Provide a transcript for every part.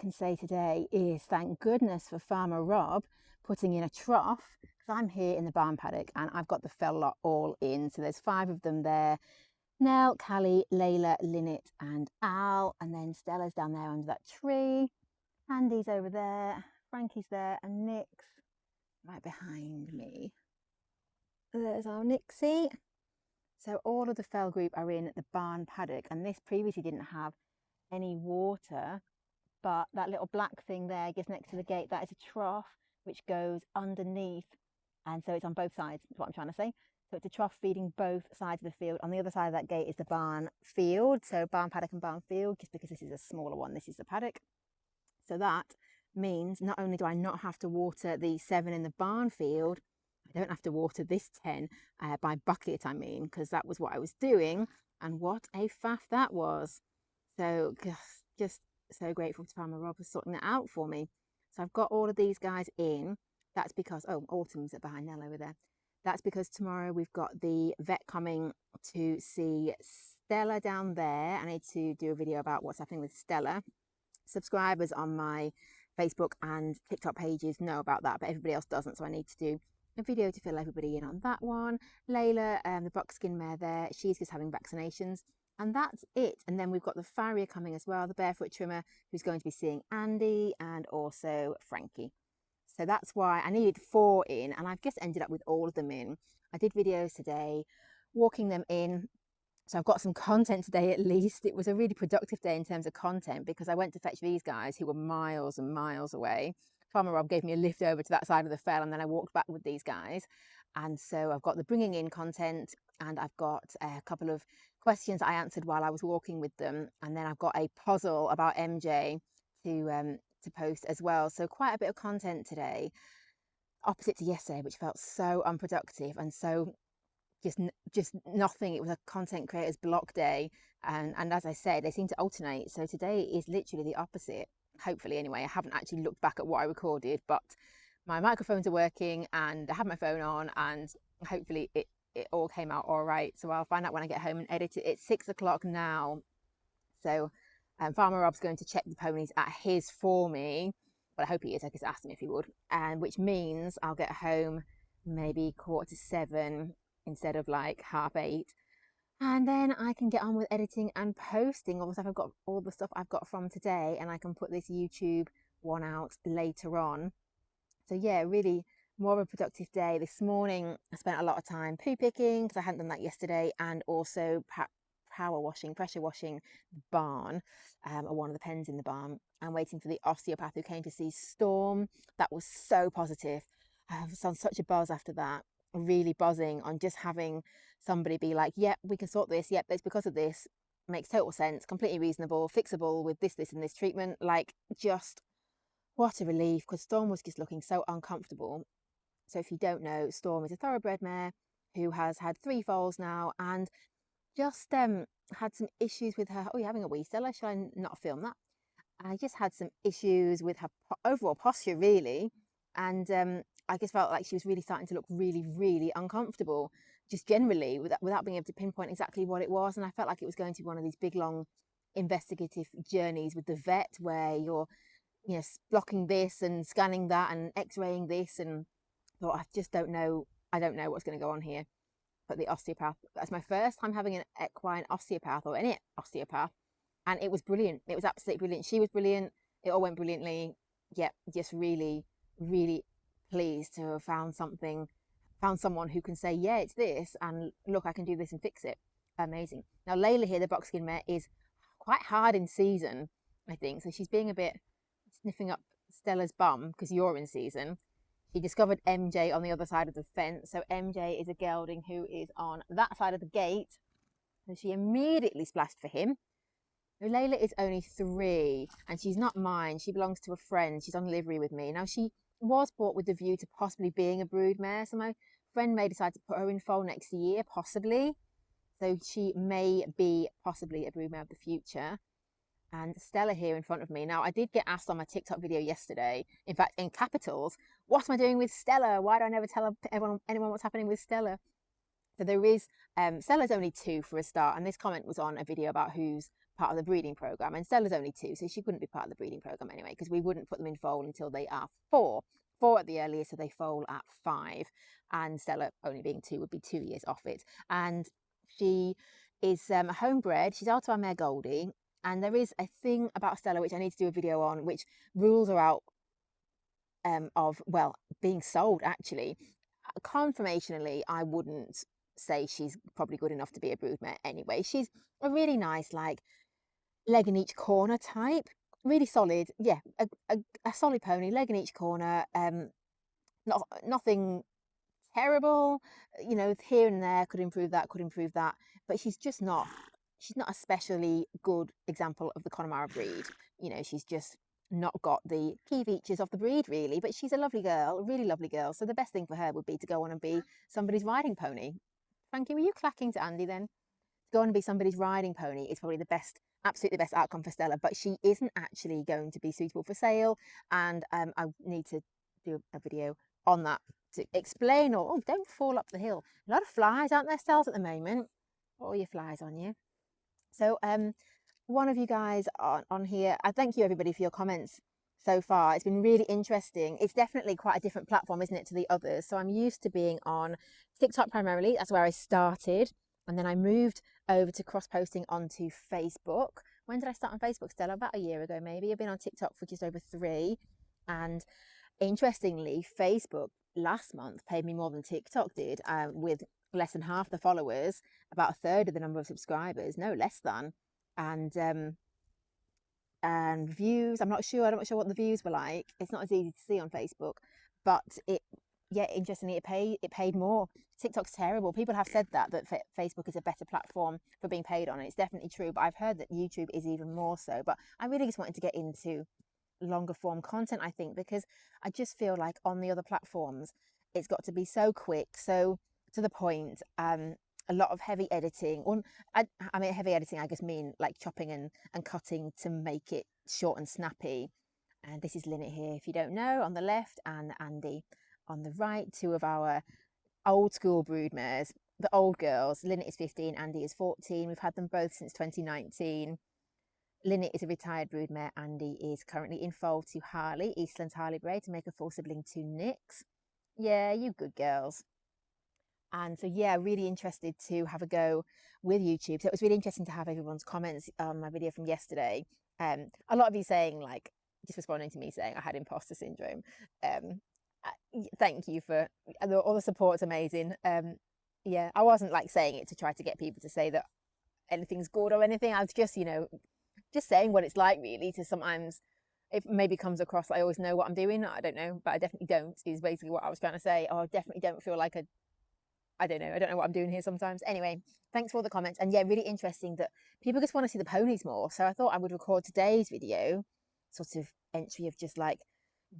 can say today is thank goodness for Farmer Rob putting in a trough, because I'm here in the barn paddock and I've got the fell lot all in. So there's 5 of them there. Nell, Callie, Layla, Lynette and Al, and then Stella's down there under that tree. Andy's over there, Frankie's there, and Nick's right behind me. There's our Nixie. So all of the fell group are in the barn paddock, and this previously didn't have any water, but that little black thing there just next to the gate, that is a trough which goes underneath, and so it's on both sides, is what I'm trying to say. So it's a trough feeding both sides of the field. On the other side of that gate is the barn field, so barn paddock and barn field, just because this is a smaller one, this is the paddock. So that means not only do I not have to water the 7 in the barn field, I don't have to water this 10 by bucket, I mean, because that was what I was doing, and what a faff that was. So just so grateful to Farmer Rob for sorting that out for me. So I've got all of these guys in. That's because, oh, Autumn's behind Nell over there. That's because tomorrow we've got the vet coming to see Stella down there. I need to do a video about what's happening with Stella. Subscribers on my Facebook and TikTok pages know about that, but everybody else doesn't, so I need to do a video to fill everybody in on that one. Layla, the buckskin mare there, she's just having vaccinations, and that's it. And then we've got the farrier coming as well, the barefoot trimmer, who's going to be seeing Andy and also Frankie. So that's why I needed 4 in, and I've just ended up with all of them in. I did videos today walking them in, so I've got some content today at least. It was a really productive day in terms of content, because I went to fetch these guys who were miles and miles away. Farmer Rob gave me a lift over to that side of the fell, and then I walked back with these guys. And so I've got the bringing in content, and I've got a couple of questions I answered while I was walking with them, and then I've got a puzzle about MJ to post as well. So quite a bit of content today, opposite to yesterday, which felt so unproductive and so just nothing. It was a content creators block day, and as I said, they seem to alternate. So today is literally the opposite, hopefully anyway. I haven't actually looked back at what I recorded, but my microphones are working and I have my phone on, and hopefully it all came out all right. So I'll find out when I get home and edit it. It's 6 o'clock now, so Farmer Rob's going to check the ponies at his for me. Well, I hope he is. I just asked him if he would, and which means I'll get home maybe 7:15 instead of like 8:30, and then I can get on with editing and posting all the stuff I've got, all the stuff I've got from today, and I can put this YouTube one out later on. So yeah, really more of a productive day. This morning I spent a lot of time poo picking, because I hadn't done that yesterday, and also pressure washing the barn, or one of the pens in the barn, and waiting for the osteopath who came to see Storm. That was so positive. I was on such a buzz after that, really buzzing on just having somebody be like, yep, we can sort this, yep, it's because of this, makes total sense, completely reasonable, fixable with this and this treatment. Like, just what a relief, because Storm was just looking so uncomfortable. So if you don't know, Storm is a thoroughbred mare who has had 3 foals now, and just had some issues with her. Oh, you're having a wee, Stella? Shall I not film that? I just had some issues with her overall posture, really, and I just felt like she was really starting to look really, really uncomfortable, just generally, without being able to pinpoint exactly what it was. And I felt like it was going to be one of these big, long investigative journeys with the vet, where you're, you know, blocking this and scanning that and x-raying this, and thought, I just don't know. I don't know what's going to go on here. But the osteopath, that's my first time having an equine osteopath, or any osteopath, and it was brilliant. It was absolutely brilliant. She was brilliant. It all went brilliantly. Yeah, just really, really pleased to have found someone who can say, yeah, it's this, and look, I can do this and fix it. Amazing. Now Layla here, the buckskin mare, is quite hard in season, I think. So she's being a bit sniffing up Stella's bum because you're in season. She discovered MJ on the other side of the fence. So MJ is a gelding who is on that side of the gate. So she immediately splashed for him. Now, Layla is only 3, and she's not mine. She belongs to a friend. She's on livery with me. Now, she was bought with the view to possibly being a brood mare. So my friend may decide to put her in foal next year, possibly. So she may be possibly a brood mare of the future. And Stella here in front of me. Now, I did get asked on my TikTok video yesterday, in fact, in capitals, what am I doing with Stella? Why do I never tell anyone what's happening with Stella? So there is, Stella's only 2 for a start, and this comment was on a video about whose part of the breeding program, and Stella's only 2, so she wouldn't be part of the breeding program anyway, because we wouldn't put them in foal until they are 4 at the earliest, so they foal at 5, and Stella, only being 2, would be 2 years off it. And she is a homebred. She's also a mare Goldie, and there is a thing about Stella which I need to do a video on, which rules her out of, well, being sold actually. Conformationally, I wouldn't say she's probably good enough to be a broodmare anyway. She's a really nice, like, leg in each corner type, really solid. Yeah, a solid pony, leg in each corner. Nothing terrible, you know, here and there, could improve that, but she's just not, she's not a specially good example of the Connemara breed. You know, she's just not got the key features of the breed really, but she's a lovely girl, a really lovely girl. So the best thing for her would be to go on and be somebody's riding pony. Frankie, were you clacking to Andy then? To go on and be somebody's riding pony is probably the best, absolutely the best outcome for Stella, but she isn't actually going to be suitable for sale, and I need to do a video on that to explain. Or, oh, don't fall up the hill. A lot of flies, aren't there, Stells, at the moment? All your flies on you. So one of you guys on here, I thank you everybody for your comments so far. It's been really interesting. It's definitely quite a different platform, isn't it, to the others? So I'm used to being on TikTok primarily. That's where I started, and then I moved over to cross-posting onto Facebook. When did I start on Facebook, Stella? About a year ago maybe. I've been on TikTok for just over 3, and interestingly, Facebook last month paid me more than TikTok did, with less than half the followers, about a third of the number of subscribers, no less than, and views. I'm not sure what the views were like. It's not as easy to see on Facebook, but yeah, interestingly, it paid more. TikTok's terrible. People have said that Facebook is a better platform for being paid on, and it's definitely true. But I've heard that YouTube is even more so. But I really just wanted to get into longer form content, I think, because I just feel like on the other platforms it's got to be so quick, so to the point, a lot of heavy editing. Or I mean heavy editing, I just mean like chopping and cutting to make it short and snappy. And this is Lynette here, if you don't know, on the left, and Andy on the right, 2 of our old school broodmares, the old girls. Lynette is 15, Andy is 14. We've had them both since 2019. Lynette is a retired broodmare. Andy is currently in foal to Harley, Eastland's Harley bred, to make a full sibling to Nix. Yeah, you good girls. And so, yeah, really interested to have a go with YouTube. So it was really interesting to have everyone's comments on my video from yesterday. A lot of you saying, like, just responding to me saying I had imposter syndrome. Thank you for all the support's amazing. Yeah, I wasn't like saying it to try to get people to say that anything's good or anything. I was just, you know, just saying what it's like really. To sometimes it maybe comes across like I always know what I'm doing. I don't know, but I definitely don't, is basically what I was trying to say. Oh, I definitely don't feel like I don't know what I'm doing here sometimes. Anyway, thanks for all the comments. And yeah, really interesting that people just want to see the ponies more. So I thought I would record today's video, sort of entry of just like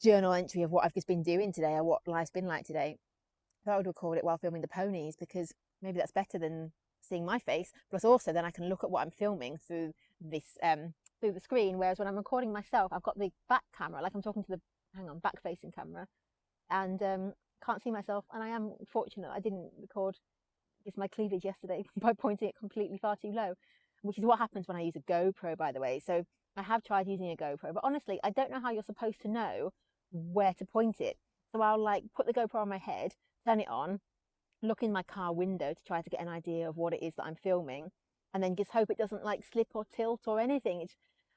journal entry of what I've just been doing today, or what life's been like today. I thought I would record it while filming the ponies, because maybe that's better than seeing my face. Plus also then I can look at what I'm filming through this through the screen, whereas when I'm recording myself, I've got the back camera, like I'm talking to the back facing camera, and can't see myself. And I am fortunate I didn't record just my cleavage yesterday by pointing it completely far too low, which is what happens when I use a GoPro, by the way. So I have tried using a GoPro, but honestly I don't know how you're supposed to know where to point it. So I'll like put the GoPro on my head, turn it on, look in my car window to try to get an idea of what it is that I'm filming, and then just hope it doesn't like slip or tilt or anything.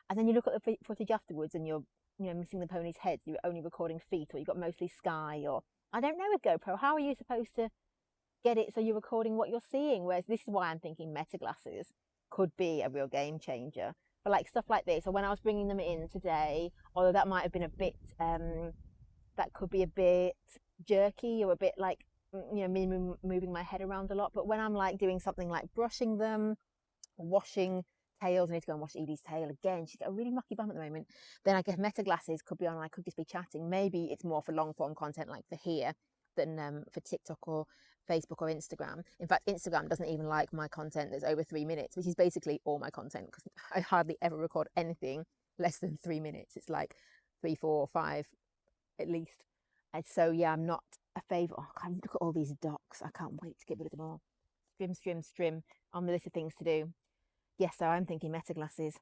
And then you look at the footage afterwards and you're, you know, missing the pony's head. You're only recording feet, or you've got mostly sky, or I don't know with GoPro. How are you supposed to get it so you're recording what you're seeing? Whereas this is why I'm thinking meta glasses could be a real game changer for like stuff like this. Or when I was bringing them in today, although that might have been a bit, that could be a bit jerky or a bit like, you know, me moving my head around a lot. But when I'm like doing something like brushing them, washing tails, I need to go and wash Edie's tail again. She's got a really mucky bum at the moment. Then I guess meta glasses could be on, and I could just be chatting. Maybe it's more for long form content like for here than for TikTok or Facebook or Instagram. In fact, Instagram doesn't even like my content that's over 3 minutes, which is basically all my content, because I hardly ever record anything less than 3 minutes. It's like 3, 4, 5 at least. And so yeah, I'm not a favourite. Oh, God, look at all these ducks. I can't wait to get rid of them all. Strim on the list of things to do. yes, so I'm thinking meta glasses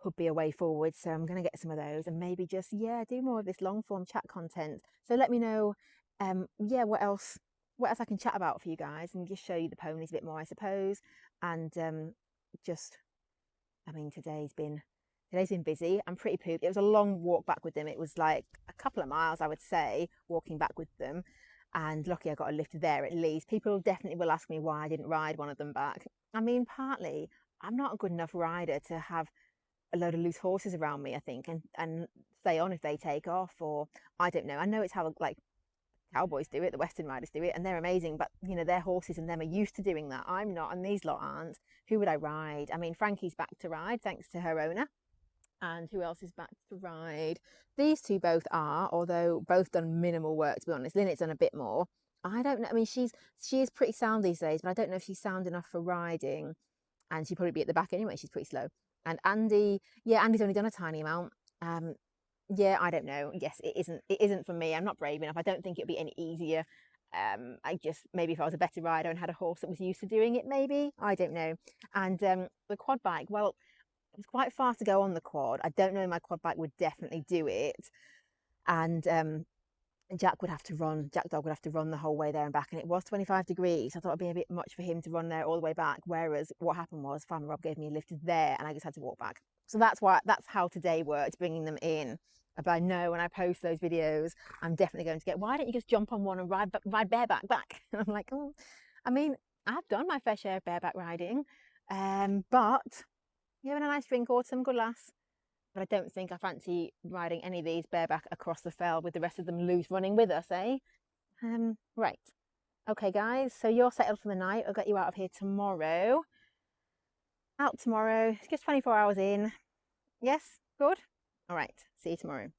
could be a way forward. So I'm going to get some of those and maybe just, yeah, do more of this long form chat content. So let me know, yeah, what else I can chat about for you guys and just show you the ponies a bit more, I suppose. And just, I mean, today's been busy. I'm pretty pooped. It was a long walk back with them. It was like a couple of miles, I would say, walking back with them. And lucky I got a lift there at least. People definitely will ask me why I didn't ride one of them back. I mean, partly I'm not a good enough rider to have a load of loose horses around me, I think, and stay on if they take off, or I don't know. I know it's how like cowboys do it, the Western riders do it, and they're amazing, but you know, their horses and them are used to doing that. I'm not, and these lot aren't. Who would I ride? I mean, Frankie's back to ride thanks to her owner. And who else is back to ride? These two both are, although both done minimal work, to be honest. Lynette's done a bit more. I don't know. I mean, she is pretty sound these days, but I don't know if she's sound enough for riding. And she'd probably be at the back anyway. She's pretty slow. And Andy, yeah, Andy's only done a tiny amount. Yeah, I don't know. Yes, it isn't for me. I'm not brave enough. I don't think it'd be any easier. I just, maybe if I was a better rider and had a horse that was used to doing it, maybe. I don't know. And the quad bike, well, it was quite far to go on the quad. I don't know if my quad bike would definitely do it. And Jack Dog would have to run the whole way there and back. And it was 25 degrees. I thought it'd be a bit much for him to run there all the way back. Whereas what happened was Farmer Rob gave me a lift there and I just had to walk back. So that's how today worked, bringing them in. But I know when I post those videos, I'm definitely going to get, why don't you just jump on one and ride bareback back? And I'm like, oh, I mean, I've done my fair share of bareback riding. But you're having a nice drink, Autumn, good lass. But I don't think I fancy riding any of these bareback across the fell with the rest of them loose running with us, eh? Right. Okay, guys, so you're settled for the night. I'll get you out of here tomorrow. Out tomorrow, just 24 hours in. Yes, good? All right, see you tomorrow.